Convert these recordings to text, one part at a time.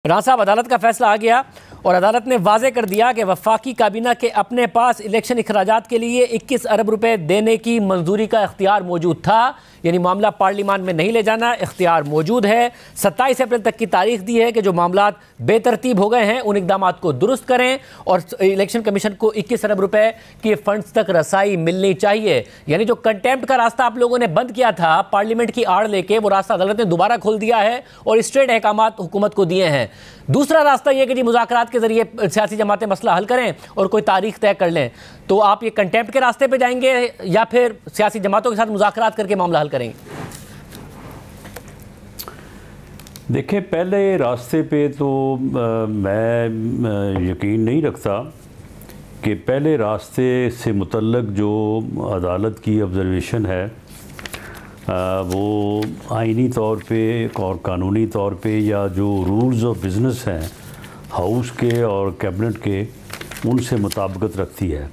राना साहब, अदालत का फैसला आ गया और अदालत ने वाजे कर दिया कि वफाकी काबीना के अपने पास इलेक्शन अखराजात के लिए 21 अरब रुपए देने की मंजूरी का इख्तियार मौजूद था। यानी मामला पार्लियामान में नहीं ले जाना, इख्तियार मौजूद है। 27 अप्रैल तक की तारीख दी है कि जो मामला बेतरतीब हो गए हैं उन इकदाम को दुरुस्त करें और इलेक्शन कमीशन को 21 अरब रुपए के फंड्स तक रसाई मिलनी चाहिए। यानी जो कंटेम्प्ट का रास्ता आप लोगों ने बंद किया था पार्लियामेंट की आड़ लेके, वो रास्ता अदालत ने दोबारा खोल दिया है और स्ट्रेट अहकामात हुकूमत को दिए हैं। दूसरा रास्ता यह कि जी मुज़ाकरात के जरिए सियासी जमातें मसला हल करें और कोई तारीख तय कर लें। तो आप ये कंटेम्प्ट के रास्ते पे जाएंगे या फिर सियासी जमातों के साथ मुज़ाकरात करके मामला हल करेंगे? देखिए, पहले रास्ते पे तो मैं यकीन नहीं रखता कि पहले रास्ते से मुतल्लक जो अदालत की ऑब्ज़र्वेशन है वो आइनी तौर पे और कानूनी तौर पे या जो रूल्स ऑफ बिज़नेस हैं हाउस के और कैबिनेट के, उनसे मुताबिकत रखती है।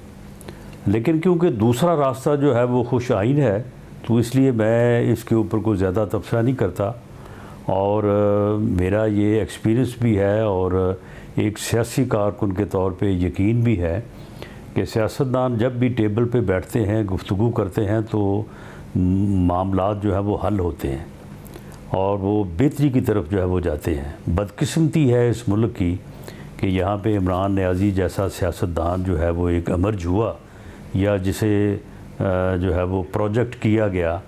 लेकिन क्योंकि दूसरा रास्ता जो है वो खुश आइन है, तो इसलिए मैं इसके ऊपर कोई ज़्यादा तबसरा नहीं करता। और मेरा ये एक्सपीरियंस भी है और एक सियासी कारकुन के तौर पे यकीन भी है कि सियासतदान जब भी टेबल पे बैठते हैं, गुफ्तगू करते हैं, तो मामलात जो है वो हल होते हैं और वो बेहतरी की तरफ जो है वो जाते हैं। बदकिस्मती है इस मुल्क की कि यहाँ पे इमरान नियाज़ी जैसा सियासतदान जो है वो एक अमर्ज हुआ या जिसे जो है वो प्रोजेक्ट किया गया,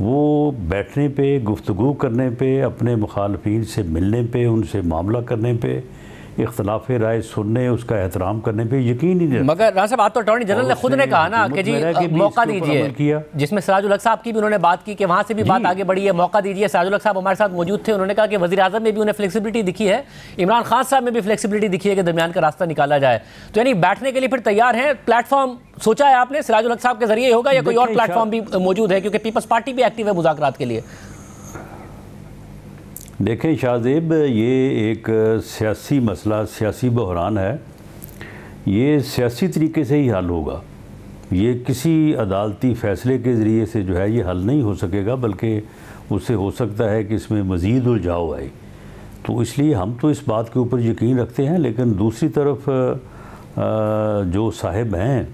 वो बैठने पे, गुफ्तगू करने पे, अपने मुखालफिन से मिलने पे, उनसे मामला करने पे, इख्तलाफ राय सुनने, उसका एहतराम करने पे यकीन ही नहीं। मगर राना साहब, आज तो अटॉर्नी जनरल ने खुद ने कहा ना कि जी मौका दीजिए, जिसमें सिराजुल हक साहब की भी उन्होंने बात की कि वहाँ से भी बात आगे बढ़ी है, मौका दीजिए। सिराजुल हक साहब हमारे साथ मौजूद थे, उन्होंने कहा कि वज़ीर आज़म में भी उन्हें फ्लेक्सिबिलिटी दिखी है, इमरान खान साहब में भी फ्लेक्सिबिलिटी दिखी है कि दरमियान का रास्ता निकाला जाए। तो यानी बैठने के लिए फिर तैयार हैं? प्लेटफॉर्म सोचा है आपने सिराजुल हक साहब के जरिए होगा या कोई और प्लेटफॉर्म भी मौजूद है, क्योंकि पीपल्स पार्टी भी एक्टिव है मुज़ाकरात के लिए? देखें शाहजेब, ये एक सियासी मसला, सियासी बहरान है। ये सियासी तरीके से ही हल होगा। ये किसी अदालती फ़ैसले के ज़रिए से जो है ये हल नहीं हो सकेगा, बल्कि उससे हो सकता है कि इसमें मज़ीद उलझाव आए। तो इसलिए हम तो इस बात के ऊपर यकीन रखते हैं। लेकिन दूसरी तरफ जो साहिब हैं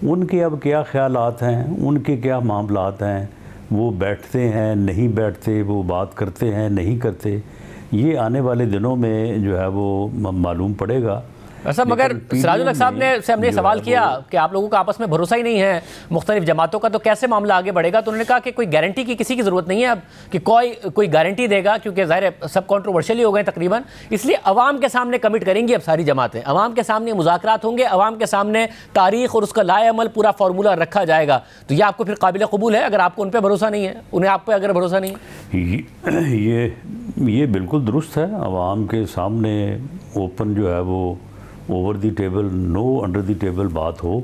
उनके अब क्या ख़यालात हैं, उनके क्या मामलात हैं, वो बैठते हैं नहीं बैठते, वो बात करते हैं नहीं करते, ये आने वाले दिनों में जो है वो मालूम पड़ेगा। ऐसा मगर सिराजुल हक साहब ने से हमने सवाल किया कि आप लोगों का आपस में भरोसा ही नहीं है मुख्तलिफ जमातों का, तो कैसे मामला आगे बढ़ेगा? तो उन्होंने कहा कि कोई गारंटी की किसी की ज़रूरत नहीं है अब कि कोई गारंटी देगा, क्योंकि ज़ाहिर है सब कॉन्ट्रोवर्शियल ही हो गए तकरीबन। इसलिए अवाम के सामने कमिट करेंगी अब सारी जमातें, अवाम के सामने मुज़ाकरात होंगे, अवाम के सामने तारीख और उसका लाए अमल पूरा फार्मूला रखा जाएगा। तो यह आपको फिर काबिल कबूल है अगर आपको उन पर भरोसा नहीं है, उन्हें आप पर अगर भरोसा नहीं है? ये बिल्कुल दुरुस्त है। अवाम के सामने ओपन जो है वो over the table, no under the table बात हो,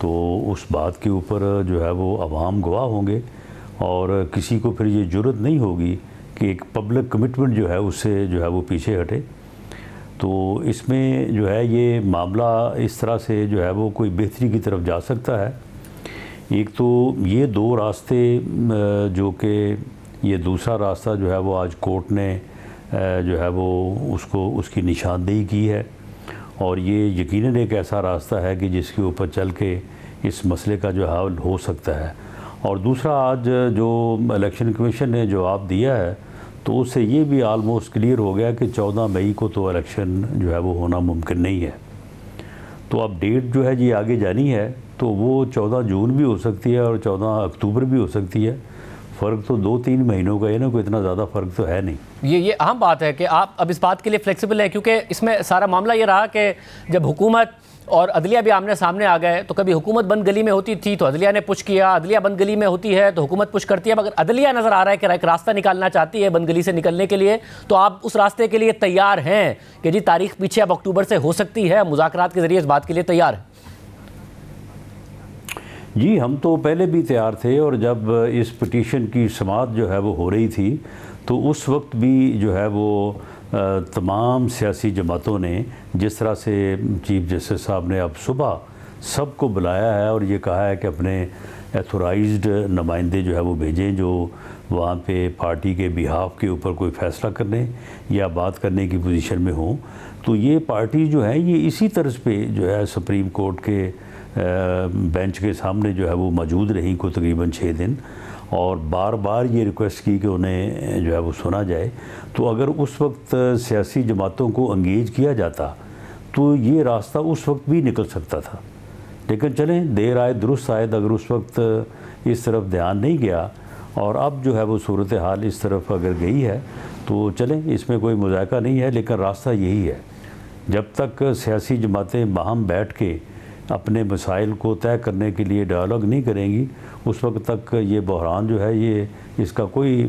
तो उस बात के ऊपर जो है वो अवाम गवाह होंगे और किसी को फिर ये जुर्रत नहीं होगी कि एक पब्लिक कमिटमेंट जो है उससे जो है वो पीछे हटे। तो इसमें जो है ये मामला इस तरह से जो है वो कोई बेहतरी की तरफ जा सकता है। एक तो ये दो रास्ते, जो कि ये दूसरा रास्ता जो है वो आज कोर्ट ने जो है वो उसकी निशानदेही की है और ये यकीनन एक ऐसा रास्ता है कि जिसके ऊपर चल के इस मसले का जो हल हो सकता है। और दूसरा, आज जो इलेक्शन कमीशन ने जवाब दिया है तो उससे ये भी आलमोस्ट क्लियर हो गया कि 14 मई को तो इलेक्शन जो है वो होना मुमकिन नहीं है। तो अब डेट जो है जी आगे जानी है, तो वो 14 जून भी हो सकती है और 14 अक्टूबर भी हो सकती है। फ़र्क तो 2-3 महीनों का है ना, कोई इतना ज़्यादा फ़र्क तो है नहीं। ये अहम बात है कि आप अब इस बात के लिए फ्लेक्सिबल हैं, क्योंकि इसमें सारा मामला ये रहा कि जब हुकूमत और अदलिया भी आमने सामने आ गए, तो कभी हुकूमत बंद गली में होती थी तो अदलिया ने पुश किया, अदलिया बंद गली में होती है तो हुकूमत पुश करती है। मगर अदलिया नज़र आ रहा है कि एक रास्ता निकालना चाहती है बंद गली से निकलने के लिए, तो आप उस रास्ते के लिए तैयार हैं कि जी तारीख पीछे अब अक्टूबर से हो सकती है, मुज़ाकरात के ज़रिए इस बात के लिए तैयार हैं? जी, हम तो पहले भी तैयार थे और जब इस पिटीशन की समाअत जो है वो हो रही थी तो उस वक्त भी जो है वो तमाम सियासी जमातों ने, जिस तरह से चीफ जस्टिस साहब ने अब सुबह सबको बुलाया है और ये कहा है कि अपने एथोराइज्ड नुमाइंदे जो है वो भेजें, जो वहाँ पे पार्टी के बिहाफ के ऊपर कोई फ़ैसला करने या बात करने की पोजीशन में हो, तो ये पार्टी जो है ये इसी तर्ज पे जो है सुप्रीम कोर्ट के बेंच के सामने जो है वो मौजूद रही को तकरीबन 6 दिन, और बार बार ये रिक्वेस्ट की कि उन्हें जो है वो सुना जाए। तो अगर उस वक्त सियासी जमातों को अंगेज किया जाता तो ये रास्ता उस वक्त भी निकल सकता था, लेकिन चलें देर आए दुरुस्त आयद। अगर उस वक्त इस तरफ ध्यान नहीं गया और अब जो है वो सूरत हाल इस तरफ अगर गई है तो चलें, इसमें कोई मुज़ायका नहीं है, लेकिन रास्ता यही है। जब तक सियासी जमातें बाहम बैठ के अपने मसाइल को तय करने के लिए डायलॉग नहीं करेंगी, उस वक्त तक ये बहरान जो है ये इसका कोई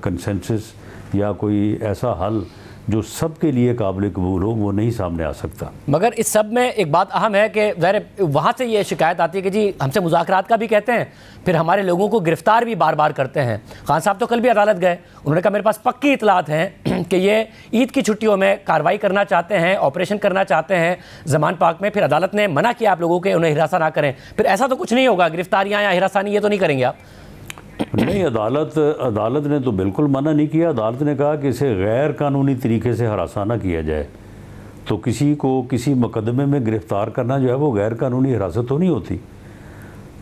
कंसेंसस या कोई ऐसा हल जो सबके लिए काबिल कबूल हो वो नहीं सामने आ सकता। मगर इस सब में एक बात अहम है कि ज़ाहिर वहाँ से ये शिकायत आती है कि जी हमसे मुज़ाकरात का भी कहते हैं, फिर हमारे लोगों को गिरफ़्तार भी बार बार करते हैं। खान साहब तो कल भी अदालत गए, उन्होंने कहा मेरे पास पक्की इतलात हैं कि ये ईद की छुट्टियों में कार्रवाई करना चाहते हैं, ऑपरेशन करना चाहते हैं ज़मान पार्क में। फिर अदालत ने मना किया आप लोगों के उन्हें हिरासा ना करें। फिर ऐसा तो कुछ नहीं होगा, गिरफ्तारियाँ या हिरासानी ये तो नहीं करेंगे आप? नहीं, अदालत ने तो बिल्कुल मना नहीं किया। अदालत ने कहा कि इसे गैर कानूनी तरीके से हरासा ना किया जाए। तो किसी को किसी मुकदमे में गिरफ़्तार करना जो है वो गैर कानूनी हिरासत तो नहीं होती।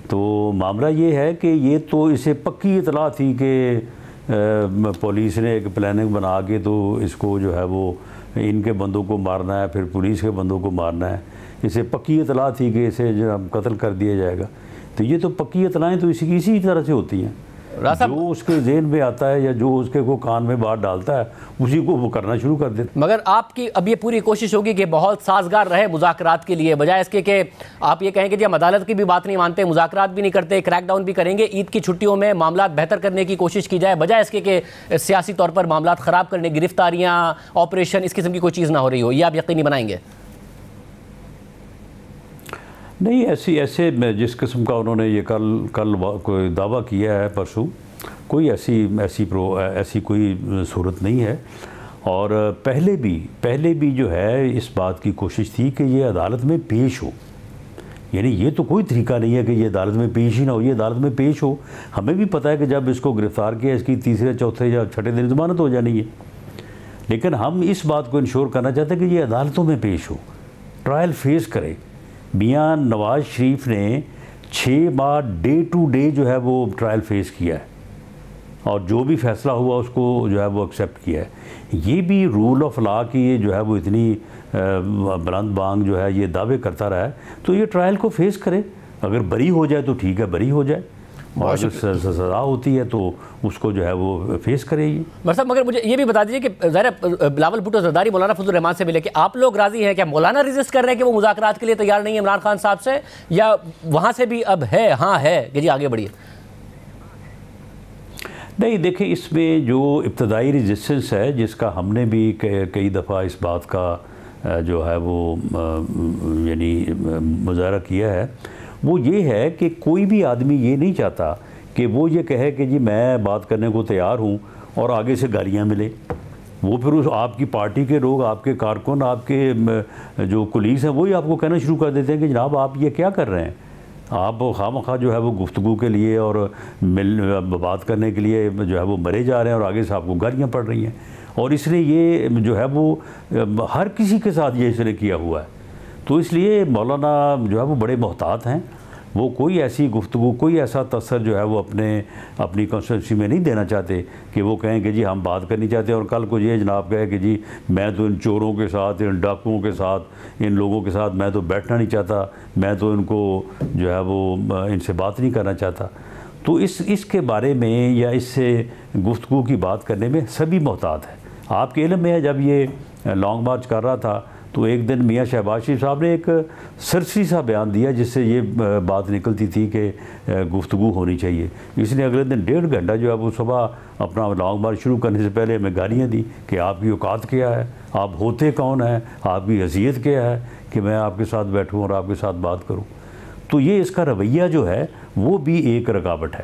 तो मामला ये है कि ये तो इसे पक्की इतला थी कि पुलिस ने एक प्लानिंग बना के तो इसको जो है वो इनके बंदों को मारना है, फिर पुलिस के बंदों को मारना है। इसे पक्की इतला थी कि इसे जो कत्ल कर दिया जाएगा। तो ये तो पक्की इतलाएँ तो इसी तरह से होती हैं। जो उसके ज़हन में आता है या जो उसके को कान में बात डालता है उसी को वो करना शुरू कर देता। मगर आपकी अब ये पूरी कोशिश होगी कि बहुत साजगार रहे मुज़ाकरात के लिए, बजाय इसके कि आप ये कहें कि जी हम अदालत की भी बात नहीं मानते, मुज़ाकरात भी नहीं करते, क्रैकडाउन भी करेंगे, ईद की छुट्टियों में मामला बेहतर करने की कोशिश की जाए, बजाय इसके कि सियासी तौर पर मामला ख़राब करने, गिरफ्तारियाँ, ऑपरेशन, इस किस्म की कोई चीज़ ना हो रही हो। ये आप यकीनी बनाएंगे? नहीं, ऐसे जिस किस्म का उन्होंने ये कल कोई दावा किया है परसों, कोई ऐसी कोई सूरत नहीं है। और पहले भी जो है इस बात की कोशिश थी कि ये अदालत में पेश हो। यानी ये तो कोई तरीका नहीं है कि ये अदालत में पेश ही ना हो, ये अदालत में पेश हो। हमें भी पता है कि जब इसको गिरफ़्तार किया इसकी तीसरे, चौथे या छठे दिन ज़मानत हो जानी है, लेकिन हम इस बात को इंश्योर करना चाहते हैं कि ये अदालतों में पेश हो, ट्रायल फेस करे। मियाँ नवाज़ शरीफ ने 6 माह डे टू डे जो है वो ट्रायल फेस किया है और जो भी फ़ैसला हुआ उसको जो है वो एक्सेप्ट किया है। ये भी रूल ऑफ लॉ की ये जो है वो इतनी बुलंद बांग जो है ये दावे करता रहा है, तो ये ट्रायल को फेस करे। अगर बरी हो जाए तो ठीक है, बरी हो जाए, और अगर सज़ा होती है तो उसको जो है वो फेस करेगी। मगर मुझे ये भी बता दीजिए कि ज़ाहिर बिलावल भुट्टो ज़रदारी मौलाना फजल रहमान से मिले कि आप लोग राज़ी हैं क्या? मौलाना रेजिस्ट कर रहे हैं कि वो मुज़ाकरात के लिए तैयार नहीं है इमरान खान साहब से, या वहाँ से भी अब है हाँ है कि जी आगे बढ़िए? नहीं, देखिए इसमें जो इब्तदाई रेजिस्टेंस है जिसका हमने भी कई दफ़ा इस बात का जो है वो यानी मुज़ाहरा किया है, वो ये है कि कोई भी आदमी ये नहीं चाहता कि वो ये कहे कि जी मैं बात करने को तैयार हूँ और आगे से गालियाँ मिले। वो फिर उस आपकी पार्टी के लोग, आपके कारकुन, आपके जो कुलीस हैं वही आपको कहना शुरू कर देते हैं कि जनाब आप ये क्या कर रहे हैं, आप खामखा जो है वो गुफ्तगू के लिए और बात करने के लिए जो है वो मरे जा रहे हैं और आगे से आपको गालियाँ पड़ रही हैं। और इसलिए ये जो है वो हर किसी के साथ ये इसने किया हुआ है। तो इसलिए मौलाना जो है वो बड़े मोहतात हैं। वो कोई ऐसी गुफ्तगू, कोई ऐसा तसर जो है वो अपनी कॉन्स्टिट्यूंसी में नहीं देना चाहते कि वो कहें कि जी हम बात करनी चाहते हैं और कल को ये जनाब कहे कि जी मैं तो इन चोरों के साथ, इन डाकुओं के साथ, इन लोगों के साथ मैं तो बैठना नहीं चाहता, मैं तो इनको जो है वो इनसे बात नहीं करना चाहता। तो इसके बारे में या इससे गुफ्तगू की बात करने में सभी मोहतात हैं। आपके इल्म में है जब ये लॉन्ग मार्च कर रहा था तो एक दिन मियाँ शहबाज शरीफ साहब ने एक सरसरी सा बयान दिया जिससे ये बात निकलती थी कि गुफ्तगू होनी चाहिए। इसने अगले दिन 1.5 घंटा जो है वो सुबह अपना लॉन्ग मार्च शुरू करने से पहले हमें गालियाँ दी कि आपकी औकात क्या है, आप होते कौन हैं, आपकी हैसियत क्या है कि मैं आपके साथ बैठूँ और आपके साथ बात करूँ। तो ये इसका रवैया जो है वो भी एक रुकावट है।